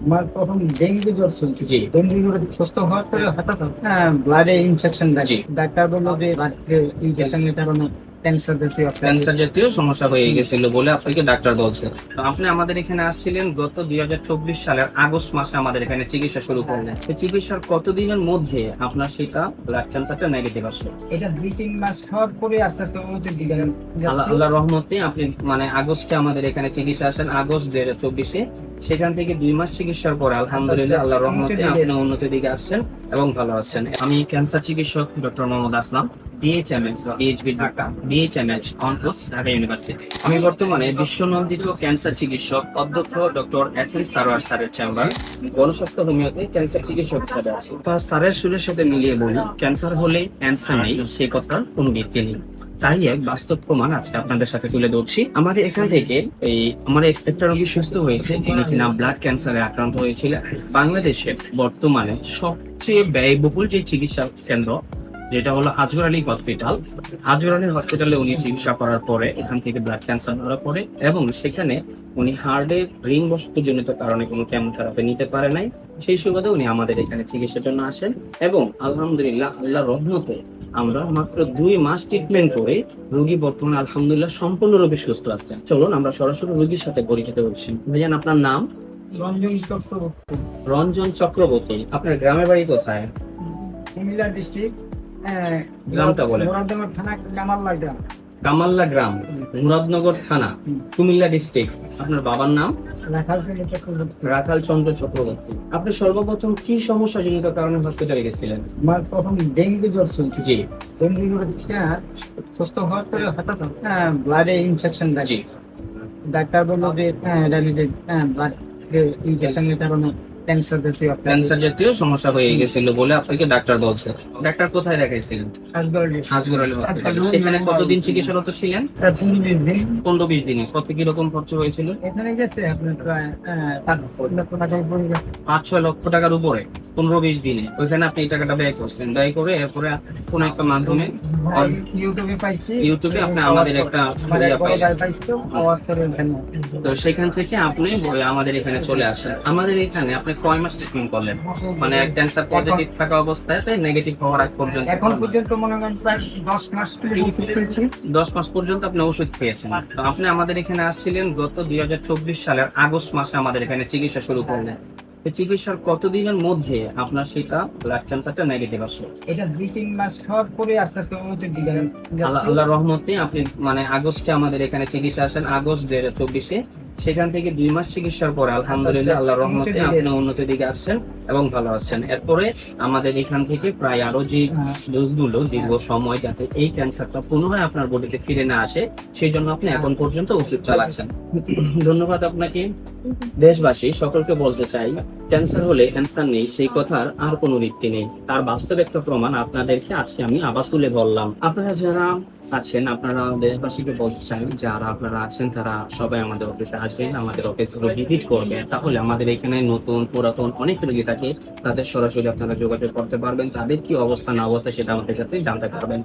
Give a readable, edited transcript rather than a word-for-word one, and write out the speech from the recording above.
আমার প্রথম ডেঙ্গু জ্বর চলছে। জি। ডেঙ্গু জ্বরে সুস্থ হওয়ার পরে হঠাৎ ব্লাডে ইনফেকশন জি। দেখে ডাক্তার বললো যে ব্লাড ইনফেকশনের কারণে ক্যান্সার জাতীয় একটা ক্যান্সার জাতীয় সমস্যা হয়ে গেছিল বলে আপনাকে ডাক্তার বলছে। তো আপনি আমাদের এখানে আসছিলেন গত 2024 সালের আগস্ট মাসে আমাদের এখানে চিকিৎসা শুরু করলেন। তো চিকিৎসার কতদিনের মধ্যে আপনার সেটা ব্লাড ক্যান্সারটা নেগেটিভ আসলো? এটা 2-3 মাস খাওয়ার পরে আস্তে আস্তে উন্নতির দিকে যাচ্ছে। আল্লাহ রহমতে আপনি মানে আগস্টে আমাদের এখানে চিকিৎসা আসেন, আগস্ট 2024-এ। সেখান থেকে 2 মাস চিকিৎসার পরে আলহামদুলিল্লাহ আল্লাহ রহমতে আপনি উন্নতির দিকে আসছেন এবং ভালো আছেন। আমি ক্যান্সার চিকিৎসক doctor Mohammad Aslam, DHMS PHB Dhaka, DHMS oncos Dhaka university. আমি বর্তমানে বিশ্বনন্দিত ক্যান্সার চিকিৎসক অধ্যক্ষ ডক্টর এস এম সারোয়ার স্যারের চেম্বার গণস্বাস্থ্য হোমিওতে ক্যান্সার চিকিৎসক হিসেবে আছি। তা স্যারের সুরের সাথে মিলিয়ে বলি, ক্যান্সার হলে ক্যান্সার নেই সে কথার কোনো ভিত্তি নেই। তাই এক বাস্তব প্রমাণ আজকে আপনাদের সাথে তুলে ধরছি। আমাদের এখান থেকে আমার একটা রোগী সুস্থ হয়েছে, যিনি কিনা ব্লাড ক্যান্সারে আক্রান্ত হয়েছিলেন। বাংলাদেশে বর্তমানে সবচেয়ে ব্যয়বহুল যে চিকিৎসা কেন্দ্র, যেটা হলো আজগর আলী হসপিটাল। আজগর আলী হসপিটালে উনি চিকিৎসা করার পরে এখান থেকে ব্লাড ক্যান্সার ধরা পড়ে এবং সেখানে উনি হার্টের রিং বসতজনিত কারণে কোনো কেমোথেরাপি নিতে পারে নাই। সেই সুবাদে উনি আমাদের এখানে চিকিৎসার জন্য আসেন এবং আলহামদুলিল্লাহ আল্লাহর রহমতে আমরা মাত্র 2 মাস ট্রিটমেন্ট করে রোগী বর্তমানে আলহামদুলিল্লাহ সম্পূর্ণরূপে সুস্থ আছেন। চলুন আমরা সরাসরি রোগীর সাথে পরিচিত হচ্ছি। ভাইজান, আপনার নাম? রঞ্জন চক্রবর্তী, রঞ্জন চক্রবর্তী। আপনার গ্রামের বাড়ি কোথায়? কুমিল্লা ডিস্ট্রিক্ট, গ্রামটা বলেন। মুরাদনগর থানা, কামাল্লা গ্রাম। কামাল্লা গ্রাম, মুরাদনগর থানা, কুমিল্লা ডিস্ট্রিক্ট। আপনার বাবার নাম? রাখাল চক্রবর্তী। রাখাল চন্দ্র চক্রবর্তী। আপনি সর্বপ্রথম কি সমস্যা জনিত কারণে হসপিটালে গেছিলেন? আমার প্রথম ডেঙ্গু জ্বর চলছে। জি। ডেঙ্গু জ্বরে সুস্থ হওয়ার পরে হঠাৎ ব্লাডে ইনফেকশন দেখে জি। ডাক্তার বললো যে ব্লাড ইনফেকশনের কারণে ক্যান্সার জাতীয় একটা ক্যান্সার জাতীয় সমস্যা হয়ে গেছিল বলে আপনাকে ডাক্তার বলছে। ডাক্তার কোথায় দেখাইছিলেন? আজগর আলী হসপিটালে। সেখানে কতদিন চিকিৎসারত ছিলেন? 15-20 দিনে। কত কিরকম খরচ হয়েছিল? এখানে গেছে আপনার প্রায় 5 লক্ষ টাকার উপরে গেছে। 5-6 লক্ষ টাকার উপরে 15-20 দিনে। ওইখানে আপনি এই টাকাটা ব্যয় করছেন। ব্যয় করে এরপরে কোন একটা মাধ্যমে ইউটিউবে পাইছি। ইউটিউবে আপনি আমাদের একটা পাইছো আওয়াজ করে এখানে। তো সেখান থেকে আপনি আমাদের এখানে চলে আসেন। আমাদের এখানে আপনি কয় মাস ট্রিটমেন্ট করলেন? মানে ক্যান্সার পজিটিভ থাকা অবস্থায় নেগেটিভ হওয়ার আগ পর্যন্ত? এখন পর্যন্ত মনে করেন প্রায় 10 মাস পেয়েছি। 10 মাস পর্যন্ত আপনি ওষুধ খেয়েছেন। তো আপনি আমাদের এখানে আসছিলেন গত 2024 সালের আগস্ট মাসে আমাদের এখানে চিকিৎসা শুরু করলেন। তো চিকিৎসার কতদিনের মধ্যে আপনার সেটা ব্লাড ক্যান্সারটা নেগেটিভ আসলো? এটা 2-3 মাস খাওয়ার পরে আস্তে আস্তে উন্নতির দিকে যাচ্ছে। আল্লাহর রহমতে আপনি মানে আগস্টে আমাদের এখানে চিকিৎসা আসেন, আগস্ট 2024-এ। সেখান থেকে 2 মাস চিকিৎসার পরে আলহামদুলিল্লাহ আল্লাহর রহমতে আপনি উন্নতির দিকে আসছেন এবং ভালো আছেন। এরপরে আমাদের এখান থেকে প্রায় আরো যে ডোজগুলো দীর্ঘ সময় যাতে এই ক্যান্সারটা পুনরায় আপনার বডিতে ফিরে না আসে, সেই জন্য আপনি এখন পর্যন্ত ওষুধ চালাচ্ছেন। ধন্যবাদ আপনাকে। দেশবাসী সকলকে বলতে চাই, ক্যান্সার হলে ক্যান্সার নেই সেই কথার আর কোনো ভিত্তি নেই। তার বাস্তব একটা প্রমাণ আপনাদেরকে আজকে আমি আবার তুলে ধরলাম। আপনারা যারা আছেন, আপনারা দেশবাসীকে বলতে চাই, যারা আপনারা আছেন তারা সবাই আমাদের অফিসে আসবেন, আমাদের অফিসগুলো ভিজিট করবেন। তাহলে আমাদের এখানে নতুন পুরাতন অনেক রোগী থাকে, তাদের সরাসরি আপনারা যোগাযোগ করতে পারবেন। তাদের কি অবস্থা না অবস্থা সেটা আমাদের কাছে জানতে পারবেন।